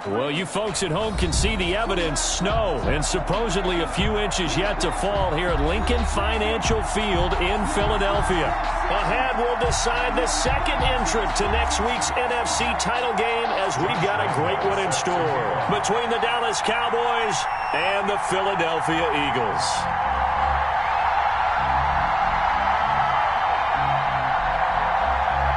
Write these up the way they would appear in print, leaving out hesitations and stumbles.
Well, you folks at home can see the evidence. Snow and supposedly a few inches yet to fall here at Lincoln Financial Field in Philadelphia. Ahead, we'll decide the second entrant to next week's NFC title game as we've got a great one in store between the Dallas Cowboys and the Philadelphia Eagles.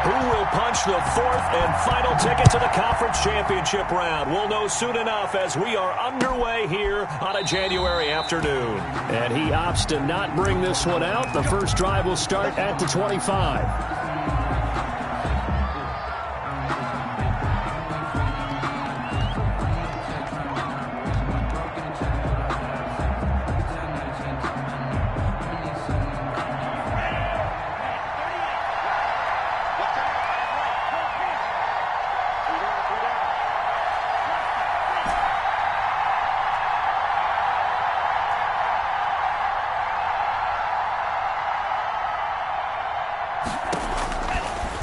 Who will punch the fourth and final ticket to the conference championship round? We'll know soon enough as we are underway here on a January afternoon. And he opts to not bring this one out. The first drive will start at the 25.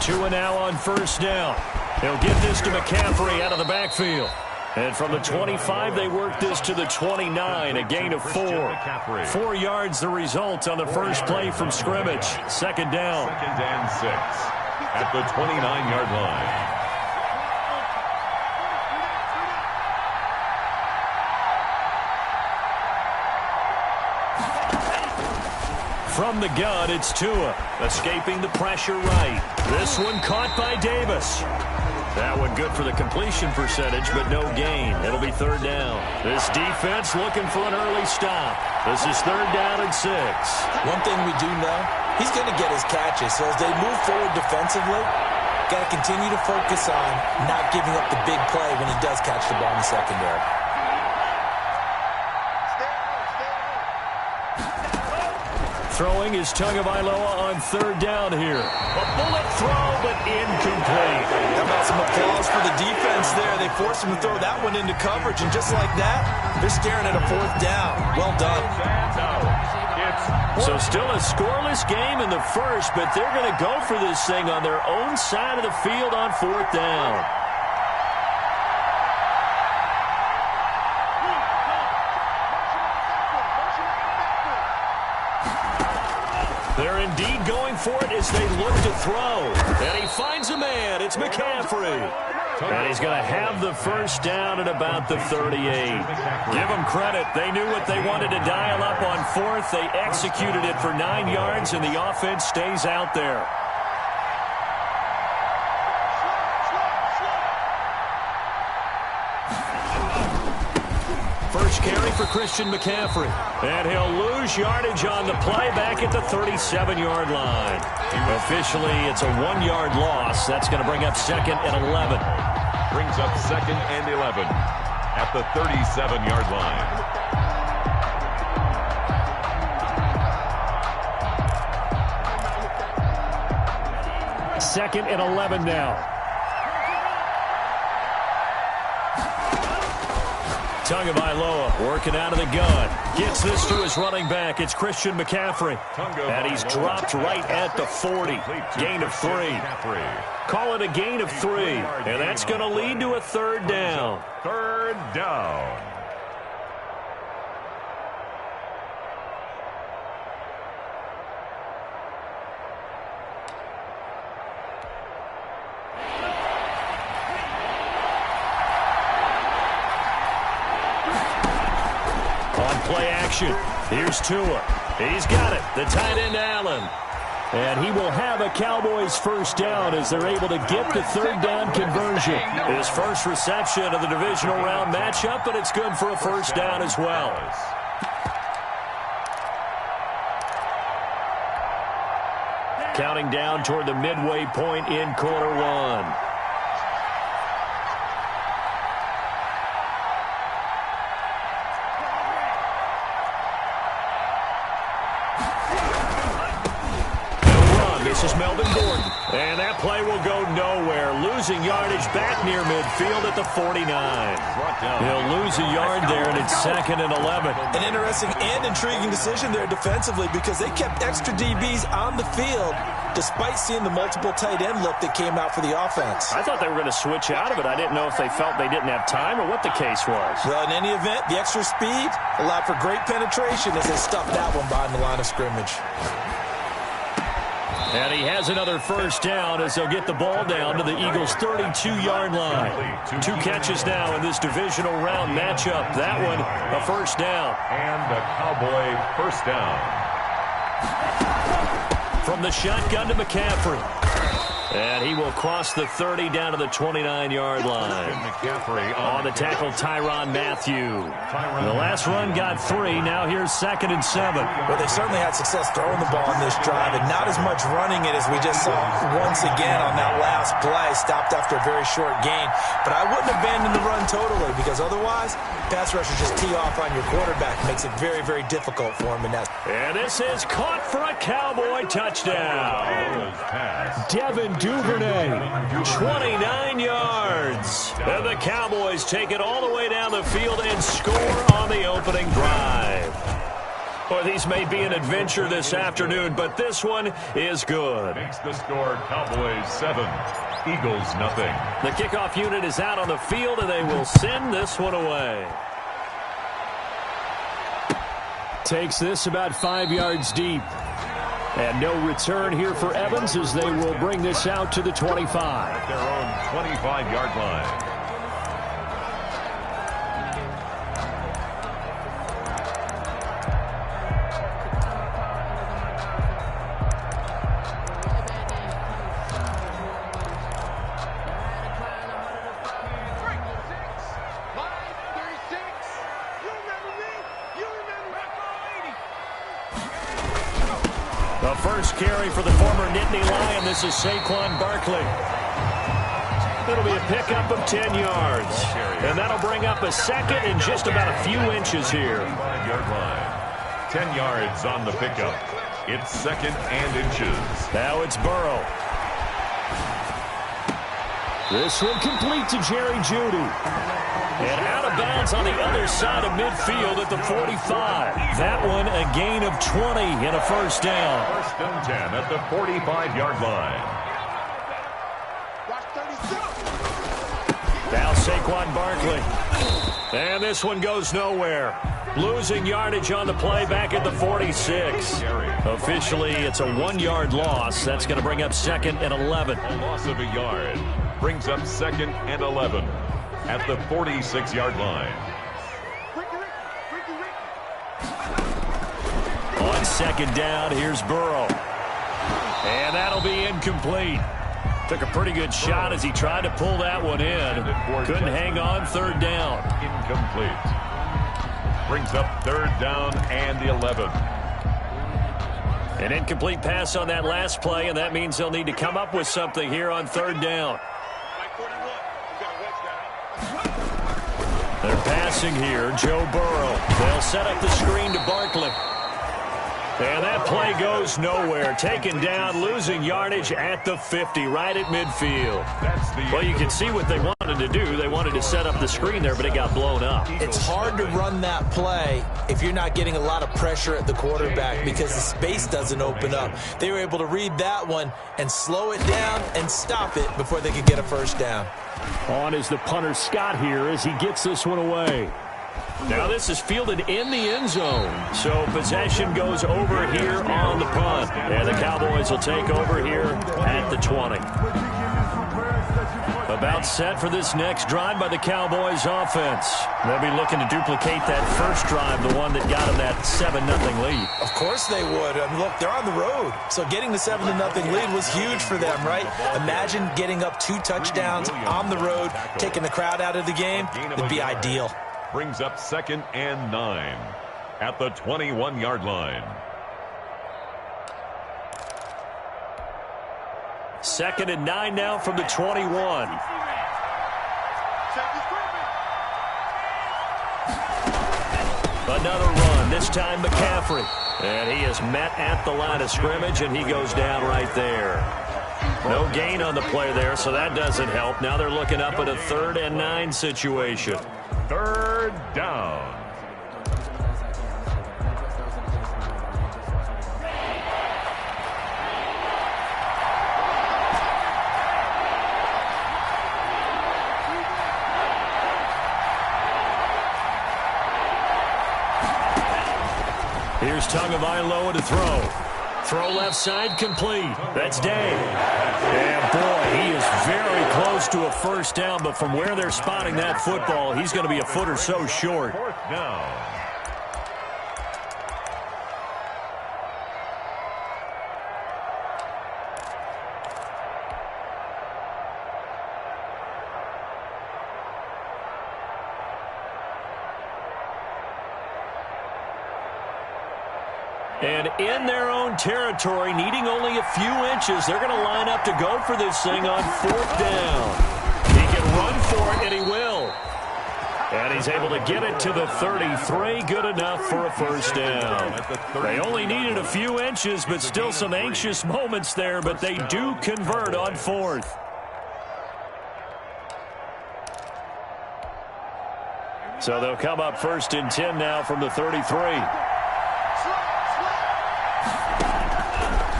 2 now on first down. He'll get this to McCaffrey out of the backfield. And from the 25, they work this to the 29, a gain of 4. 4 yards the result on the first play from scrimmage. Second down. Second and 6 at the 29-yard line. From the gun, it's Tua, escaping the pressure right. This one caught by Davis. That one good for the completion percentage, but no gain. It'll be third down. This defense looking for an early stop. This is third down and 6. One thing we do know, he's going to get his catches. So as they move forward defensively, got to continue to focus on not giving up the big play when he does catch the ball in the secondary. Throwing is Tagovailoa on third down here. A bullet throw, but incomplete. How about some applause for the defense there? They forced him to throw that one into coverage, and just like that, they're staring at a fourth down. Well done. So still a scoreless game in the first, but they're going to go for this thing on their own side of the field on fourth down. They're indeed going for it as they look to throw. And he finds a man. It's McCaffrey. And he's going to have the first down at about the 38. Give them credit. They knew what they wanted to dial up on fourth. They executed it for 9 yards, and the offense stays out there. First carry for Christian McCaffrey. And he'll lose yardage on the play back at the 37-yard line. Officially, it's a 1-yard loss. That's going to bring up second and 11. Brings up second and 11 at the 37-yard line. Second and 11 now. Tagovailoa working out of the gun. Gets this to his running back. It's Christian McCaffrey. And he's dropped right at the 40. Gain of 3. Call it a gain of 3. And that's going to lead to a third down. Third down. Play action. Here's Tua. He's got it. The tight end, Allen. And he will have a Cowboys first down as they're able to get the third down conversion. His first reception of the divisional round matchup, but it's good for a first down as well. Counting down toward the midway point in quarter one. This is Melvin Gordon. And that play will go nowhere. Losing yardage back near midfield at the 49. He'll lose a yard there, and it's second and 11. An interesting and intriguing decision there defensively because they kept extra DBs on the field despite seeing the multiple tight end look that came out for the offense. I thought they were going to switch out of it. I didn't know if they felt they didn't have time or what the case was. Well, in any event, the extra speed allowed for great penetration as they stuffed that one behind the line of scrimmage. And he has another first down as they'll get the ball down to the Eagles' 32-yard line. 2 catches now in this divisional round matchup. That one, a first down. And a Cowboy first down. From the shotgun to McCaffrey. And he will cross the 30 down to the 29-yard line. McCaffrey on the tackle, Tyrann Mathieu. The last run got 3. Now here's 2nd and 7. Well, they certainly had success throwing the ball on this drive, and not as much running it as we just saw once again on that last play. Stopped after a very short gain. But I wouldn't abandon the run totally, because otherwise, pass rushers just tee off on your quarterback. Makes it very, very difficult for him. And this is caught for a Cowboy touchdown. Devin Duvernay, 29 yards. And the Cowboys take it all the way down the field and score on the opening drive. Well, these may be an adventure this afternoon, but this one is good. Makes the score Cowboys 7, Eagles nothing. The kickoff unit is out on the field, and they will send this one away. Takes this about 5 yards deep. And no return here for Evans as they will bring this out to the 25. At their own 25-yard line. The first carry for the former Nittany Lion. This is Saquon Barkley. It'll be a pickup of 10 yards. And that'll bring up a second and just about a few inches here. 5-yard line. 10 yards on the pickup. It's 2nd and inches. Now it's Burrow. This one complete to Jerry Jeudy. And out of bounds on the other side of midfield at the 45. That one a gain of 20 and a first down. 1st and 10 at the 45-yard line. Now Saquon Barkley. And this one goes nowhere. Losing yardage on the play back at the 46. Officially, it's a 1-yard loss. That's going to bring up 2nd and 11. A loss of a yard brings up 2nd and 11 at the 46-yard line. On 2nd down, here's Burrow. And that'll be incomplete. Took a pretty good shot as he tried to pull that one in. Couldn't hang on. 3rd down. Incomplete. Brings up 3rd down and 11. An incomplete pass on that last play, and that means they'll need to come up with something here on 3rd down. They're passing here, Joe Burrow. They'll set up the screen to Barkley. And that play goes nowhere. Taken down, losing yardage at the 50, right at midfield. Well, you can see what they wanted to do. They wanted to set up the screen there, but it got blown up. It's hard to run that play if you're not getting a lot of pressure at the quarterback because the space doesn't open up. They were able to read that one and slow it down and stop it before they could get a first down. On is the punter Scott here as he gets this one away. Now this is fielded in the end zone. So possession goes over here on the punt. And the Cowboys will take over here at the 20. About set for this next drive by the Cowboys offense. They'll be looking to duplicate that first drive, the one that got them that 7-0 lead. Of course they would. I mean, look, they're on the road. So getting the 7-0 lead was huge for them, right? Imagine getting up 2 touchdowns on the road, taking the crowd out of the game. It'd be ideal. Brings up 2nd and 9 at the 21-yard line. 2nd and 9 now from the 21. Another run, this time McCaffrey. And he is met at the line of scrimmage, and he goes down right there. No gain on the play there, so that doesn't help. Now they're looking up at a 3rd and 9 situation. 3rd down. Here's Tagovailoa to throw. Throw left side complete. That's Day. And boy, he is very close to a first down, but from where they're spotting that football, he's going to be a foot or so short. Fourth down. And in their own territory, needing only a few inches, they're going to line up to go for this thing on fourth down. He can run for it, and he will. And he's able to get it to the 33. Good enough for a first down. They only needed a few inches, but still some anxious moments there, but they do convert on fourth. So they'll come up first and 10 now from the 33.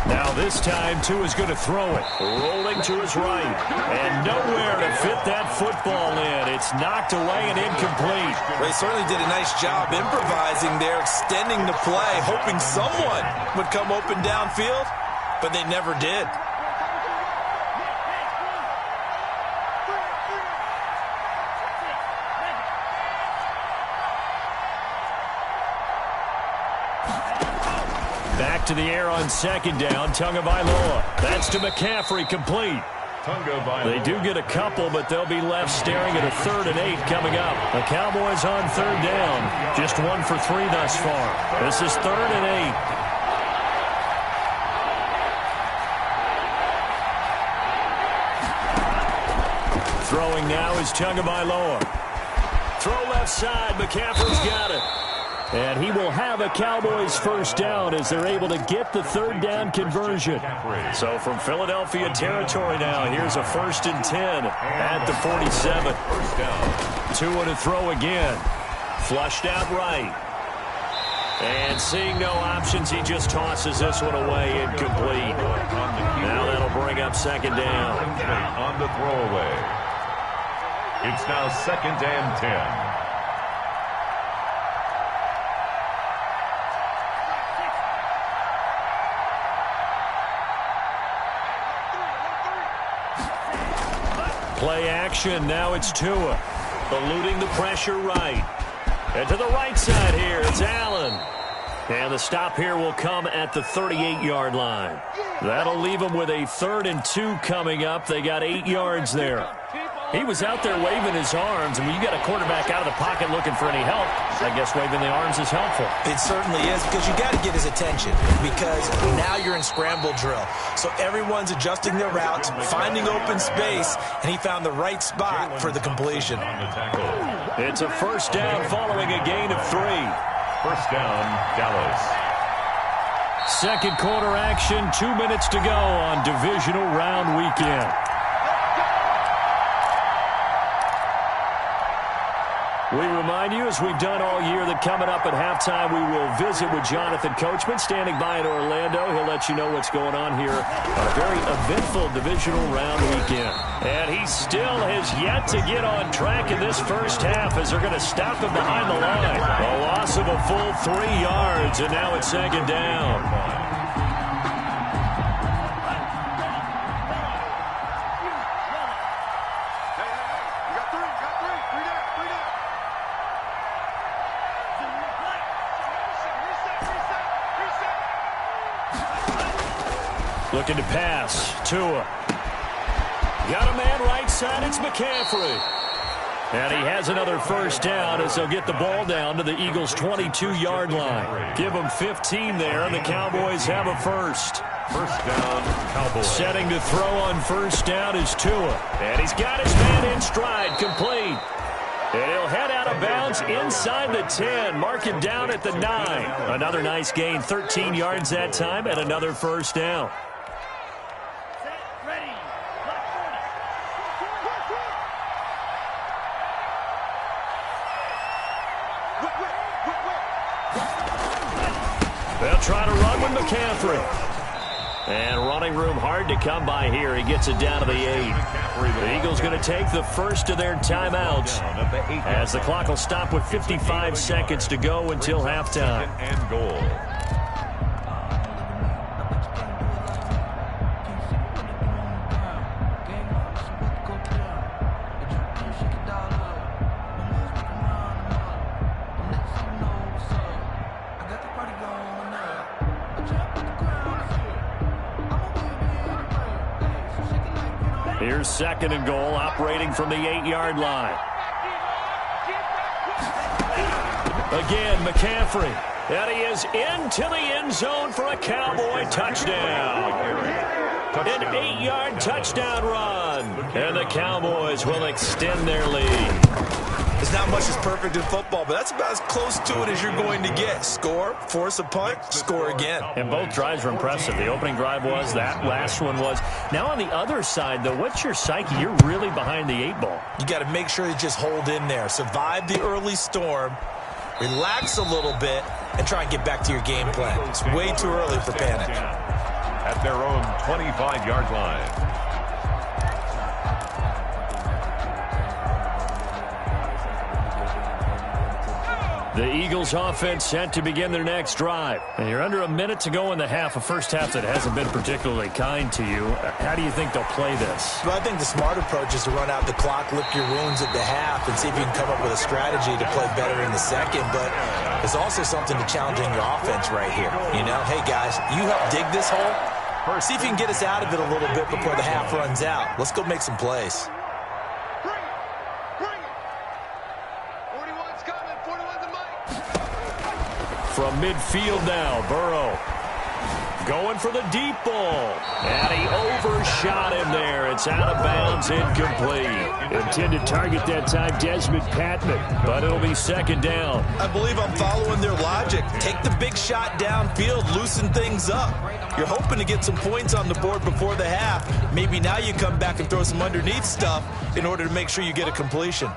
Now this time, Tua's going to throw it. Rolling to his right. And nowhere to fit that football in. It's knocked away and incomplete. Well, he certainly did a nice job improvising there, extending the play, hoping someone would come open downfield, but they never did. Back to the air on second down, Tagovailoa. That's to McCaffrey, complete. They do get a couple, but they'll be left staring at a 3rd and 8 coming up. The Cowboys on third down. Just 1 for 3 thus far. This is 3rd and 8. Throwing now is Tagovailoa. Throw left side, McCaffrey's got it. And he will have a Cowboys first down as they're able to get the 3rd down conversion. So from Philadelphia territory now, here's a 1st and 10 at the 47. Tua to throw again. Flushed out right. And seeing no options, he just tosses this one away, incomplete. Now that'll bring up 2nd down. On the throwaway. It's now 2nd and 10. Play action. Now it's Tua. Eluding the pressure right. And to the right side here, it's Allen. And the stop here will come at the 38-yard line. That'll leave them with a 3rd and 2 coming up. They got 8 yards there. He was out there waving his arms, and when you got a quarterback out of the pocket looking for any help, I guess waving the arms is helpful. It certainly is, because you got to get his attention, because now you're in scramble drill. So everyone's adjusting their routes, finding open space, and he found the right spot for the completion. It's a first down following a gain of 3. First down, Dallas. Second quarter action, 2 minutes to go on divisional round weekend. We remind you, as we've done all year, that coming up at halftime, we will visit with Jonathan Coachman, standing by in Orlando. He'll let you know what's going on here on a very eventful divisional round weekend. And he still has yet to get on track in this first half as they're going to stop him behind the line. A loss of a full 3 yards, and now it's 2nd down. Looking to pass. Tua. Got a man right side. It's McCaffrey. And he has another first down as they'll get the ball down to the Eagles' 22-yard line. Give them 15 there, and the Cowboys have a first. First down, Cowboys. Setting to throw on first down is Tua. And he's got his man in stride, complete. And he'll head out of bounds inside the 10. Mark him down at the 9. Another nice gain, 13 yards that time, and another first down. They'll try to run with McCaffrey. And running room hard to come by here. He gets it down to the 8. The Eagles going to take the first of their timeouts as the clock will stop with 55 seconds to go until halftime. And goal. Here's 2nd and goal, operating from the 8-yard line. Again, McCaffrey. And he is into the end zone for a Cowboy touchdown. An 8-yard touchdown run. And the Cowboys will extend their lead. There's not much that's perfect in football, but that's about as close to it as you're going to get. Score, force a punt, score again. And both drives were impressive. The opening drive was, that last one was. Now on the other side, though, what's your psyche? You're really behind the 8 ball. You got to make sure you just hold in there. Survive the early storm, relax a little bit, and try and get back to your game plan. It's way too early for panic. At their own 25-yard line. The Eagles offense set to begin their next drive. And you're under a minute to go in the half, a first half that hasn't been particularly kind to you. How do you think they'll play this? Well, I think the smart approach is to run out the clock, lick your wounds at the half, and see if you can come up with a strategy to play better in the second. But there's also something to challenging your offense right here. You know, hey, guys, you help dig this hole. See if you can get us out of it a little bit before the half runs out. Let's go make some plays. From midfield now, Burrow going for the deep ball. And he overshot him there. It's out of bounds, incomplete. Intended target that time, Desmond Patman, but it'll be 2nd down. I believe I'm following their logic. Take the big shot downfield, loosen things up. You're hoping to get some points on the board before the half. Maybe now you come back and throw some underneath stuff in order to make sure you get a completion.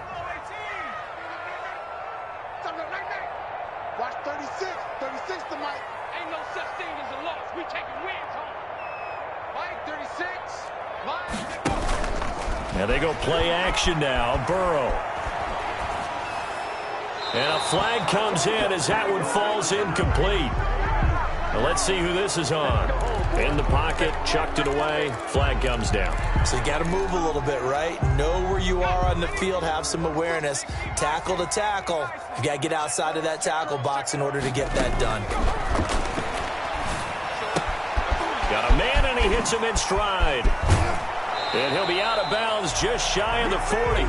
Now they go play action now. Burrow. And a flag comes in as that one falls incomplete. Now let's see who this is on. In the pocket, chucked it away. Flag comes down. So you got to move a little bit, right? Know where you are on the field. Have some awareness. Tackle to tackle. You got to get outside of that tackle box in order to get that done. Got a man, and he hits him in stride. And he'll be out of bounds just shy of the 40.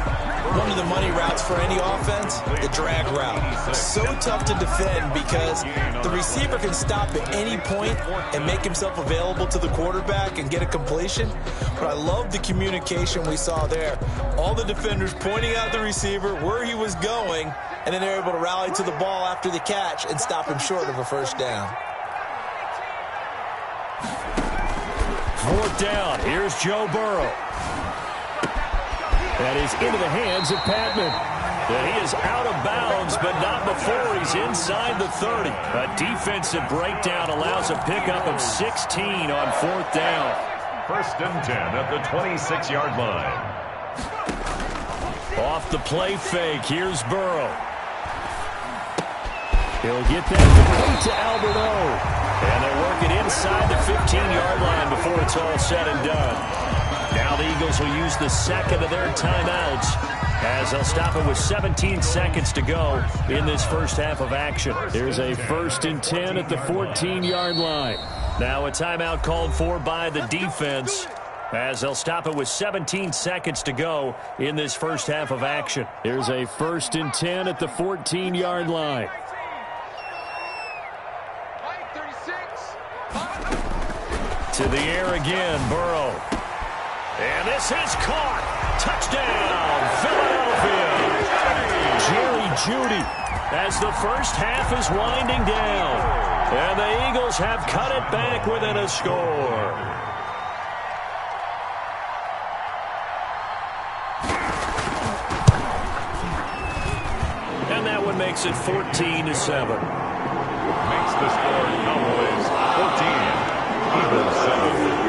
One of the money routes for any offense, the drag route. So tough to defend because the receiver can stop at any point and make himself available to the quarterback and get a completion. But I love the communication we saw there. All the defenders pointing out the receiver, where he was going, and then they're able to rally to the ball after the catch and stop him short of a first down. 4th down. Here's Joe Burrow. That is into the hands of Patman. And he is out of bounds, but not before he's inside the 30. A defensive breakdown allows a pickup of 16 on 4th down. 1st and 10 at the 26-yard line. Off the play fake. Here's Burrow. He'll get that complete to Albert O. And they'll work it inside the 15-yard line before it's all said and done. Now the Eagles will use the 2nd of their timeouts as they'll stop it with 17 seconds to go in this first half of action. There's a 1st and 10 at the 14-yard line. Now a timeout called for by the defense as they'll stop it with 17 seconds to go in this first half of action. There's a 1st and 10 at the 14-yard line. To the air again, Burrow. And this is caught. Touchdown, Philadelphia. Jerry Jeudy as the first half is winding down. And the Eagles have cut it back within a score. And that one makes it 14-7. Makes the score Cowboys 14. Eagles 7.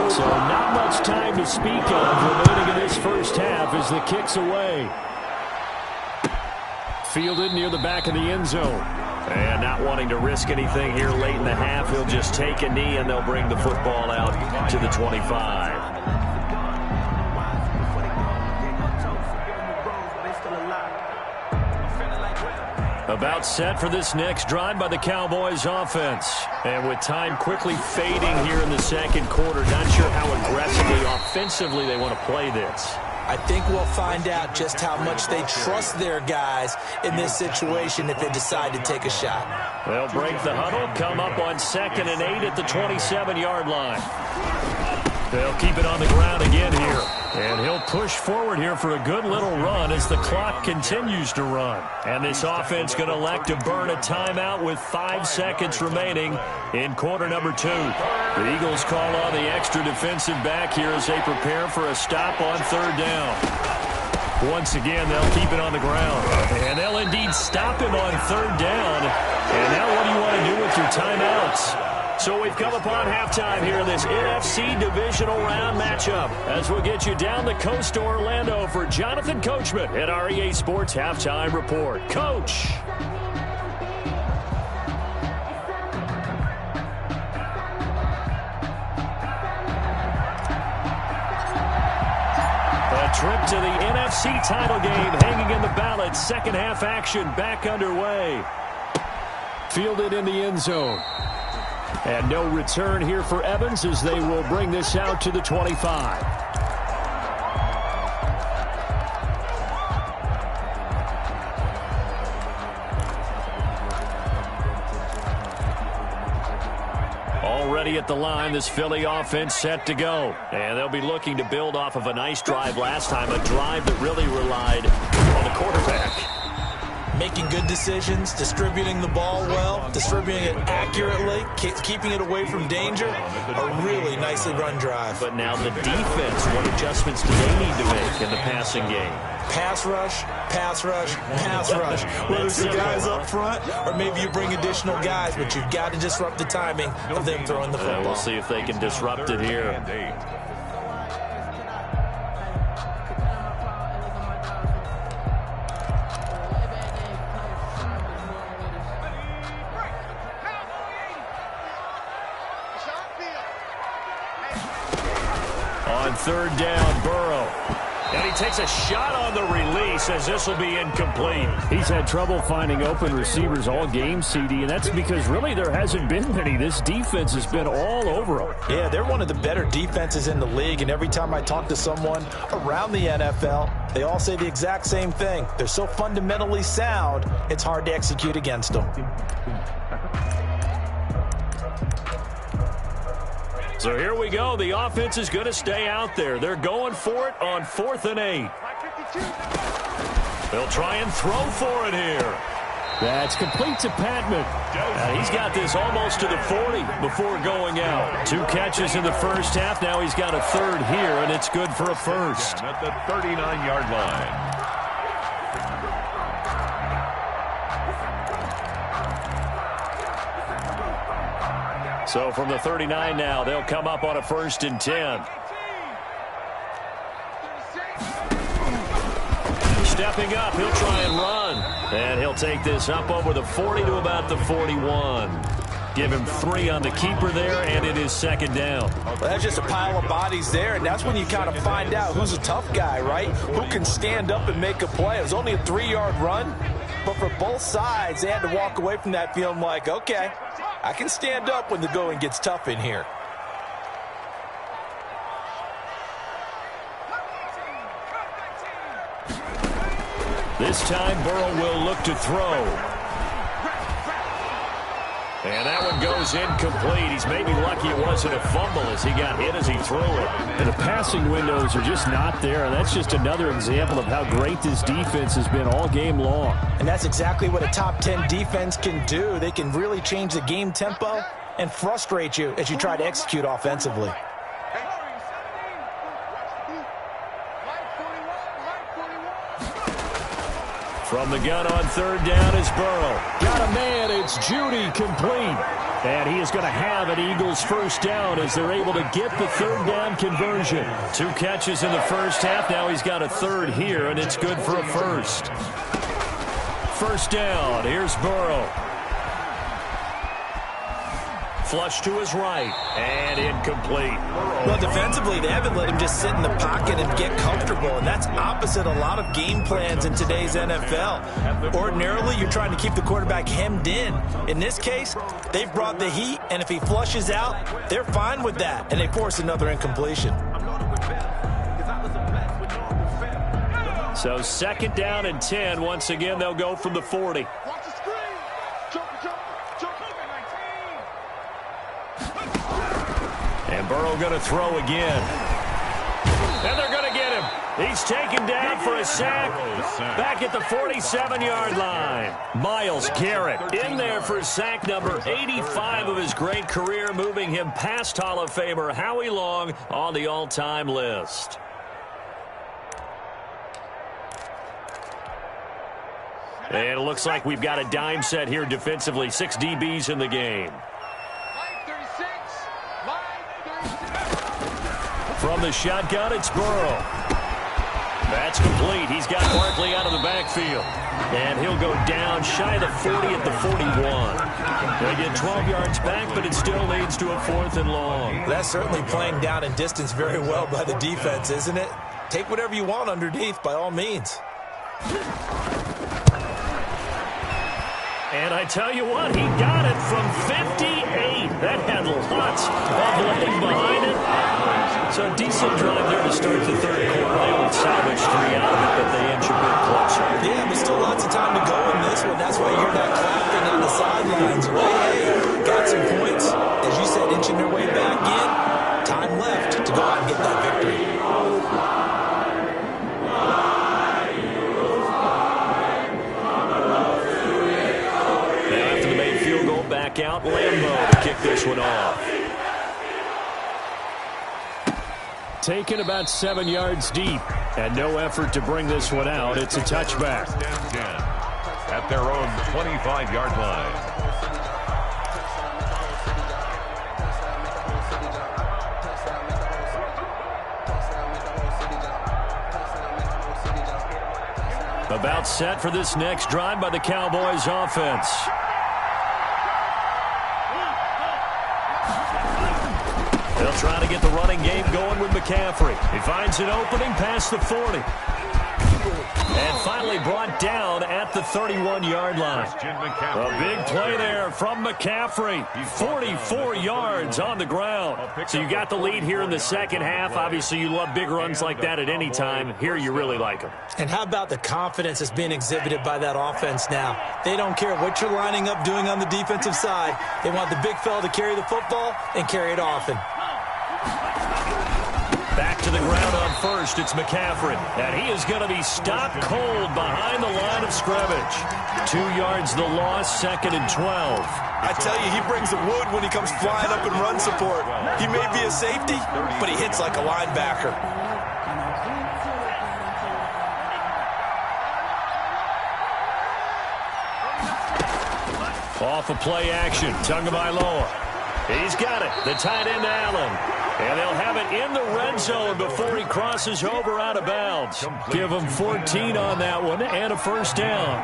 So not much time to speak of remaining in this first half as the kick's away. Fielded near the back of the end zone. And not wanting to risk anything here late in the half, he'll just take a knee and they'll bring the football out to the 25. About set for this next drive by the Cowboys offense. And with time quickly fading here in the second quarter, not sure how aggressively, offensively they want to play this. I think we'll find out just how much they trust their guys in this situation if they decide to take a shot. They'll break the huddle, come up on 2nd and 8 at the 27-yard line. They'll keep it on the ground again here. And he'll push forward here for a good little run as the clock continues to run. And this offense going to elect to burn a timeout with 5 seconds remaining in quarter number 2. The Eagles call on the extra defensive back here as they prepare for a stop on 3rd down. Once again, they'll keep it on the ground. And they'll indeed stop him on 3rd down. And now what do you want to do with your timeouts? So we've come upon halftime here in this NFC Divisional Round matchup as we'll get you down the coast to Orlando for Jonathan Coachman at our EA Sports Halftime Report. Coach. A trip to the NFC title game hanging in the balance. Second half action back underway. Fielded in the end zone. And no return here for Evans as they will bring this out to the 25. Already at the line, this Philly offense set to go. And they'll be looking to build off of a nice drive last time, a drive that really relied on the quarterback. Making good decisions, distributing the ball well, distributing it accurately, keeping it away from danger. A really nicely run drive. But now the defense, what adjustments do they need to make in the passing game? Pass rush, pass rush, pass rush. Whether it's the guys up front or maybe you bring additional guys, but you've got to disrupt the timing of them throwing the football. We'll see if they can disrupt it here. On 3rd down, Burrow. And he takes a shot on the release as this will be incomplete. He's had trouble finding open receivers all game, CD, and that's because really there hasn't been many. This defense has been all over them. Yeah, they're one of the better defenses in the league, and every time I talk to someone around the NFL, they all say the exact same thing. They're so fundamentally sound, it's hard to execute against them. So here we go. The offense is going to stay out there. They're going for it on 4th and 8. They'll try and throw for it here. That's complete to Patman. He's got this almost to the 40 before going out. 2 catches in the first half. Now he's got a 3rd here, and it's good for a first. At the 39-yard line. So from the 39 now, they'll come up on a 1st and 10. Stepping up, he'll try and run. And he'll take this up over the 40 to about the 41. Give him 3 on the keeper there, and it is 2nd down. Well, that's just a pile of bodies there, and that's when you kind of find out who's a tough guy, right? Who can stand up and make a play. It was only a 3-yard run, but for both sides, they had to walk away from that feeling like, okay, I can stand up when the going gets tough in here. This time, Burrow will look to throw. And that one goes incomplete. He's maybe lucky it wasn't a fumble as he got hit as he threw it. And the passing windows are just not there. And that's just another example of how great this defense has been all game long. And that's exactly what a top 10 defense can do. They can really change the game tempo and frustrate you as you try to execute offensively. From the gun on 3rd down is Burrow. Got a man, it's Judy, complete. And he is going to have an Eagles 1st down as they're able to get the 3rd down conversion. 2 catches in the first half. Now he's got a 3rd here, and it's good for a 1st. 1st down, here's Burrow. Flush to his right. And incomplete. Well, defensively, they haven't let him just sit in the pocket and get comfortable, and that's opposite a lot of game plans in today's NFL. Ordinarily, you're trying to keep the quarterback hemmed in. In this case, they've brought the heat, and if he flushes out, they're fine with that, and they force another incompletion. So 2nd down and 10. Once again, they'll go from the 40. And Burrow going to throw again. And they're going to get him. He's taken down for a sack back at the 47-yard line. Myles Garrett in there for sack number 85 of his great career, moving him past Hall of Famer Howie Long on the all-time list. And it looks like we've got a dime set here defensively. 6 DBs in the game. From the shotgun, it's Burrow. That's complete. He's got Barkley out of the backfield. And he'll go down shy of the 40 at the 41. They get 12 yards back, but it still leads to a 4th and long. That's certainly playing down and distance very well by the defense, isn't it? Take whatever you want underneath, by all means. And I tell you what, he got it from 58. That had lots of leg behind it. So a decent drive there to start the 3rd quarter. They would salvage 3 out of it, but they inch a bit closer. Yeah, but still lots of time to go in this one. That's why you hear that clapping on the sidelines. Right? Hey, got some points. As you said, inching their way back in. Time left to go out and get that victory. Back out, Lambeau to kick this one off. Taken about 7 yards deep, and no effort to bring this one out. It's a touchback. At their own 25-yard line. About set for this next drive by the Cowboys offense. They'll try to get the running game going with McCaffrey. He finds an opening past the 40. And finally brought down at the 31-yard line. A big play there from McCaffrey. 44 yards on the ground. So you got the lead here in the second half. Obviously, you love big runs like that at any time. Here you really like them. And how about the confidence that's being exhibited by that offense now? They don't care what you're lining up doing on the defensive side. They want the big fella to carry the football and carry it often. Back to the ground on first, it's McCaffrey. And he is going to be stopped cold behind the line of scrimmage. 2 yards the loss, 2nd and 12. I tell you, he brings the wood when he comes flying up in run support. He may be a safety, but he hits like a linebacker. Off of play action, Tagovailoa. He's got it, the tight end Allen. And they'll have it in the red zone before he crosses over out of bounds. Give him 14 on that one and a first down.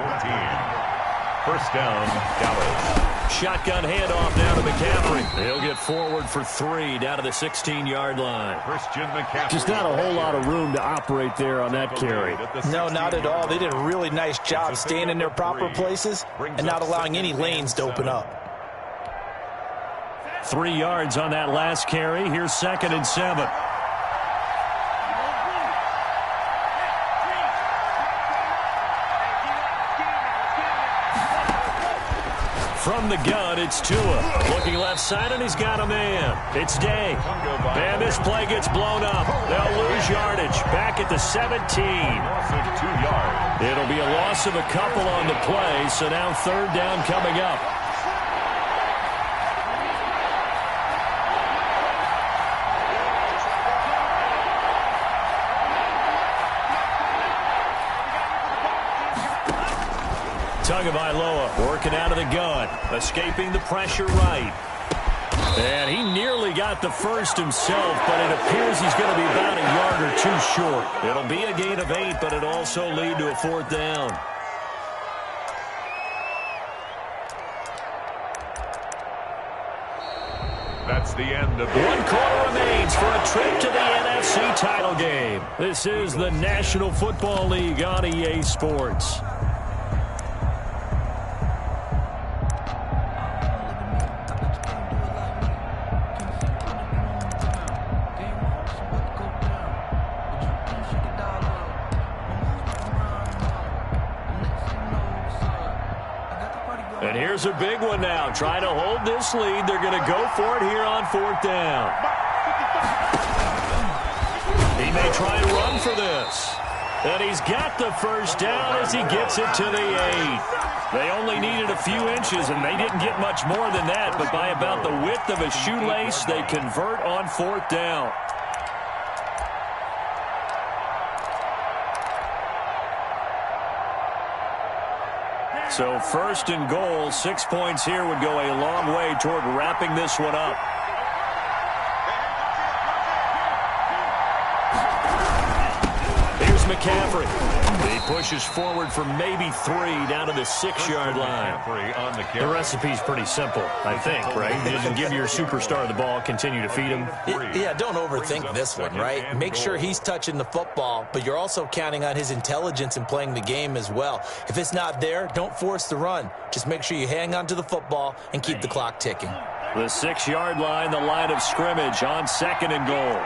14. First down, Dallas. Shotgun handoff now to McCaffrey. He'll get forward for 3 down to the 16-yard line. Christian McCaffrey. Just not a whole lot of room to operate there on that carry. No, not at all. They did a really nice job staying in their proper places and not allowing any lanes to open up. 3 yards on that last carry. Here's 2nd and 7. From the gun, it's Tua. Looking left side, and he's got a man. It's Day. And this play gets blown up. They'll lose yardage. Back at the 17. It'll be a loss of a couple on the play, so now 3rd down coming up. Tagovailoa working out of the gun, escaping the pressure right. And he nearly got the first himself, but it appears he's going to be about a yard or 2 short. It'll be a gain of 8, but it'll also lead to a 4th down. That's the end of the 1 quarter remains for a trip to the NFC title game. This is the National Football League on EA Sports. And here's a big one now. Trying to hold this lead. They're going to go for it here on 4th down. He may try and run for this. And he's got the first down as he gets it to the 8. They only needed a few inches, and they didn't get much more than that. But by about the width of a shoelace, they convert on 4th down. So 1st and goal, 6 points here would go a long way toward wrapping this one up. Here's McCaffrey. He pushes forward for maybe 3 down to the 6-yard line. The recipe's pretty simple, I think, right? You just give your superstar the ball, continue to feed him. Yeah, don't overthink this one, right? Make sure he's touching the football, but you're also counting on his intelligence in playing the game as well. If it's not there, don't force the run. Just make sure you hang on to the football and keep the clock ticking. The 6-yard line, the line of scrimmage on 2nd and goal.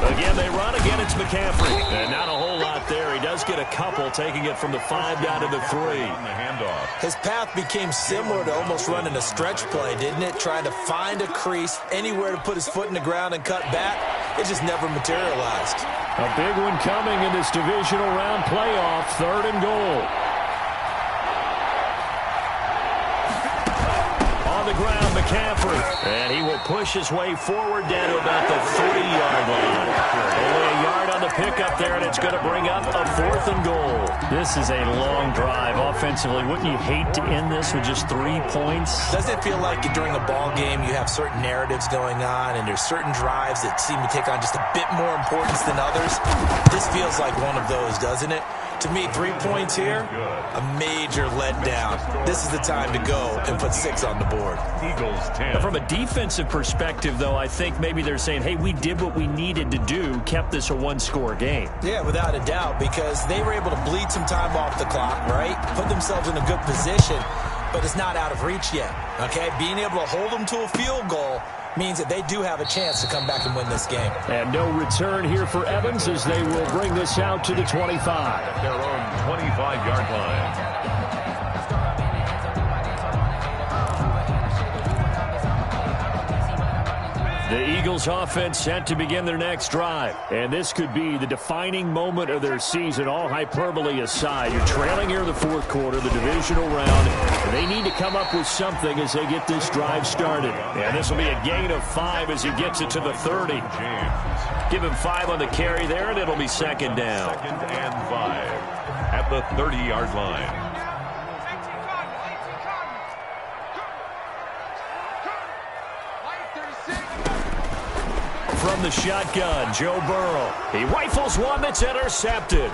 Again, they run. Again, it's McCaffrey. And not a whole lot there. He does get a couple, taking it from the 5 down to the 3. His path became similar to almost running a stretch play, didn't it? Trying to find a crease, anywhere to put his foot in the ground and cut back. It just never materialized. A big one coming in this divisional round playoff, 3rd and goal. On the ground, McCaffrey. And he will push his way forward down to about the 3-yard line. Only a yard on the pickup there, and it's going to bring up a 4th and goal. This is a long drive offensively. Wouldn't you hate to end this with just 3 points? Doesn't it feel like during a ball game you have certain narratives going on, and there's certain drives that seem to take on just a bit more importance than others? This feels like one of those, doesn't it? To me, 3 points here, a major letdown. This is the time to go and put 6 on the board. Eagles 10. From a defensive perspective, though, I think maybe they're saying, hey, we did what we needed to do, kept this a 1-score game. Yeah, without a doubt, because they were able to bleed some time off the clock, right? Put themselves in a good position, but it's not out of reach yet, okay? Being able to hold them to a field goal means that they do have a chance to come back and win this game. And no return here for Evans as they will bring this out to the 25. Their own 25-yard line. The Eagles offense set to begin their next drive. And this could be the defining moment of their season, all hyperbole aside. You're trailing here in the 4th quarter, the divisional round. They need to come up with something as they get this drive started. And this will be a gain of 5 as he gets it to the 30. Give him 5 on the carry there, and it'll be 2nd down. 2nd and 5 at the 30-yard line. From the shotgun, Joe Burrow. He rifles one that's intercepted.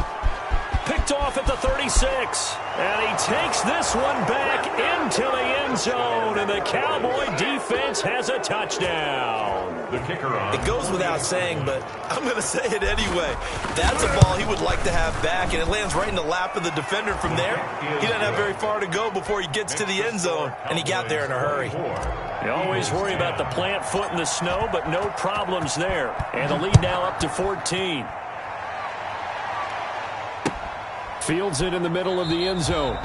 Picked off at the 36. And he takes this one back into the end zone. And the Cowboy defense has a touchdown. The kicker on. It goes without saying, but I'm going to say it anyway. That's a ball he would like to have back, and it lands right in the lap of the defender from there. He doesn't have very far to go before he gets to the end zone, and he got there in a hurry. You always worry about the plant foot in the snow, but no problems there. And the lead now up to 14. Fields it in the middle of the end zone.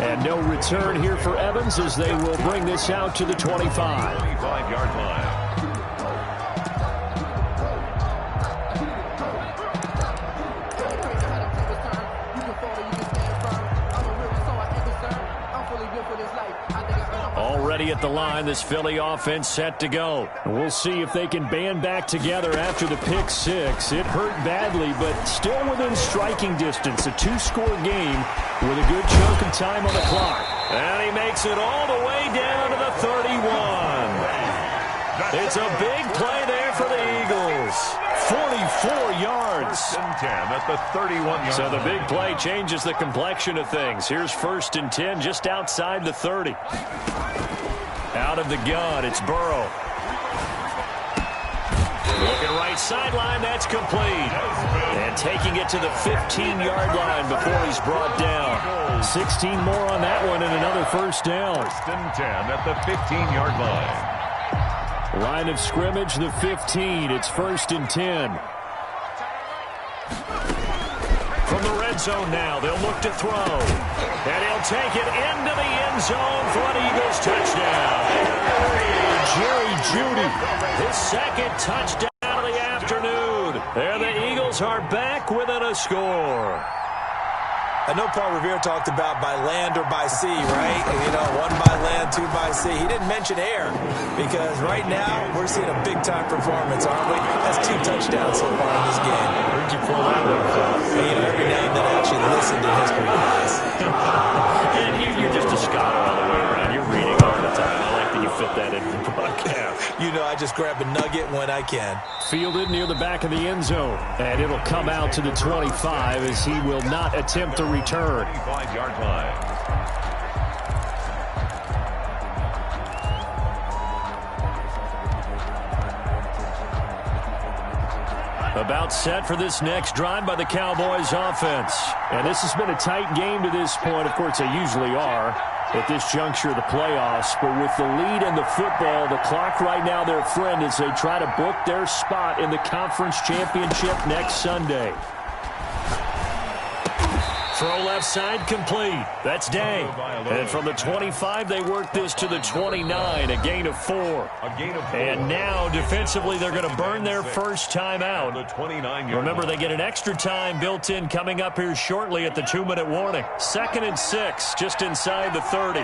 And no return here for Evans as they will bring this out to the 25. 25-yard line. Already at the line, this Philly offense set to go. We'll see if they can band back together after the pick 6. It hurt badly, but still within striking distance. A 2-score game with a good chunk of time on the clock. And he makes it all the way down to the 31. It's a big play there for the Eagles. 44 yards. 1st and 10 at the 31-yard So the line. big play changes the complexion of things. Here's 1st and 10 just outside the 30. Out of the gun, it's Burrow. Looking right sideline, that's complete. And taking it to the 15-yard line before he's brought down. 16 more on that one and another 1st down. 1st and 10 at the 15-yard line. Line of scrimmage, the 15. It's 1st and 10. From the red zone now, they'll look to throw. And he'll take it into the end zone for an Eagles touchdown. Jerry Jeudy, his 2nd touchdown of the afternoon. And the Eagles are back within a score. I know Paul Revere talked about by land or by sea, right? You know, 1 by land, 2 by sea. He didn't mention air because right now we're seeing a big-time performance, aren't we? That's 2 touchdowns so far in this game. Where'd you pull that one from? You know, every now and then I actually listen to history class. And you're just a scholar all the way around. You're reading all the time. I like that you fit that into the broadcast. You know, I just grab a nugget when I can. Fielded near the back of the end zone. And it'll come out to the 25 as he will not attempt to return. 25-yard line. About set for this next drive by the Cowboys offense. And this has been a tight game to this point. Of course, they usually are at this juncture of the playoffs. But with the lead in the football, the clock right now their friend as they try to book their spot in the conference championship next Sunday. Throw left side complete. That's Day. And from the 25, they work this to the 29, a gain of 4. And now, defensively, they're going to burn their first time out. Remember, they get an extra time built in coming up here shortly at the 2-minute warning. 2nd and 6, just inside the 30.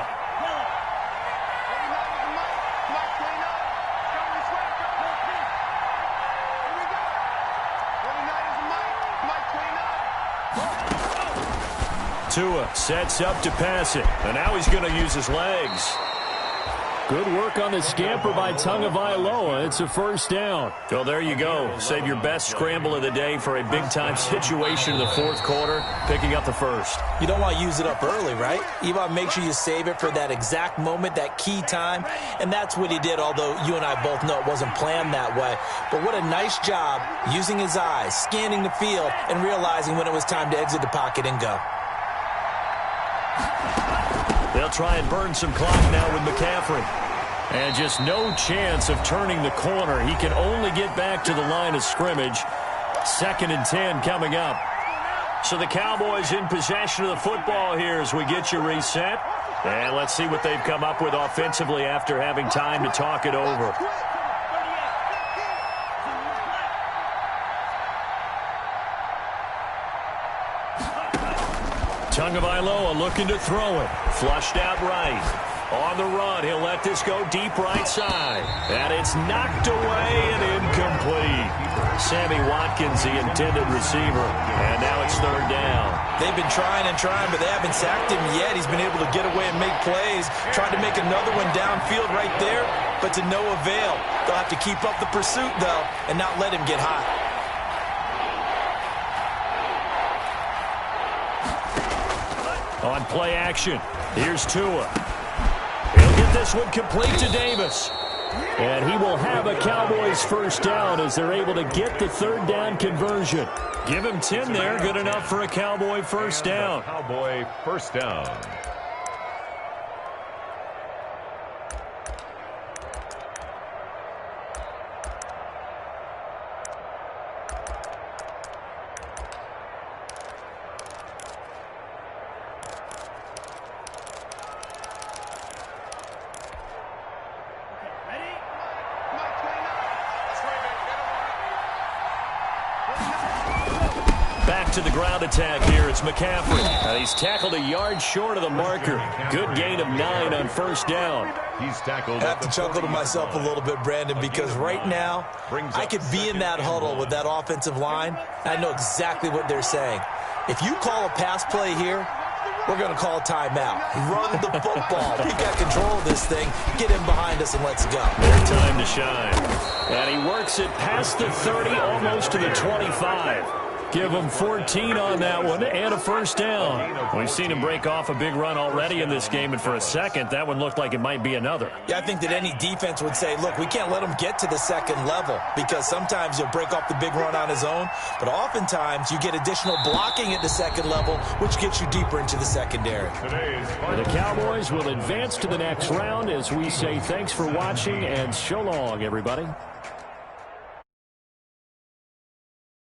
Tua sets up to pass it, and now he's going to use his legs. Good work on the scamper by Tagovailoa. It's a 1st down. So there you go. Save your best scramble of the day for a big-time situation in the 4th quarter, picking up the 1st. You don't want to use it up early, right? You want to make sure you save it for that exact moment, that key time, and that's what he did, although you and I both know it wasn't planned that way. But what a nice job using his eyes, scanning the field, and realizing when it was time to exit the pocket and go. They'll try and burn some clock now with McCaffrey. And just no chance of turning the corner. He can only get back to the line of scrimmage. 2nd and 10 coming up. So the Cowboys in possession of the football here as we get you reset. And let's see what they've come up with offensively after having time to talk it over. Tagovailoa looking to throw it. Flushed out right. On the run, he'll let this go deep right side. And it's knocked away and incomplete. Sammy Watkins, the intended receiver. And now it's 3rd down. They've been trying and trying, but they haven't sacked him yet. He's been able to get away and make plays. Tried to make another one downfield right there, but to no avail. They'll have to keep up the pursuit, though, and not let him get hot. On play action, here's Tua. He'll get this one complete to Davis. And he will have a Cowboys 1st down as they're able to get the 3rd down conversion. Give him 10 there, good enough for a Cowboy 1st down. Cowboy 1st down. To the ground attack here, it's McCaffrey. And he's tackled a yard short of the marker. Good gain of 9 on 1st down. He's tackled. I have to chuckle to myself a little bit, Brandon, because right now I could be in that huddle with that offensive line. I know exactly what they're saying. If you call a pass play here, we're going to call timeout. Run the football. We've got control of this thing. Get him behind us and let's go. Their time to shine. And he works it past the 30, almost to the 25. Give him 14 on that one and a first down. We've seen him break off a big run already in this game, and for a second, that one looked like it might be another. Yeah, I think that any defense would say, look, we can't let him get to the second level because sometimes he'll break off the big run on his own, but oftentimes you get additional blocking at the second level, which gets you deeper into the secondary. The Cowboys will advance to the next round as we say thanks for watching and so long, everybody.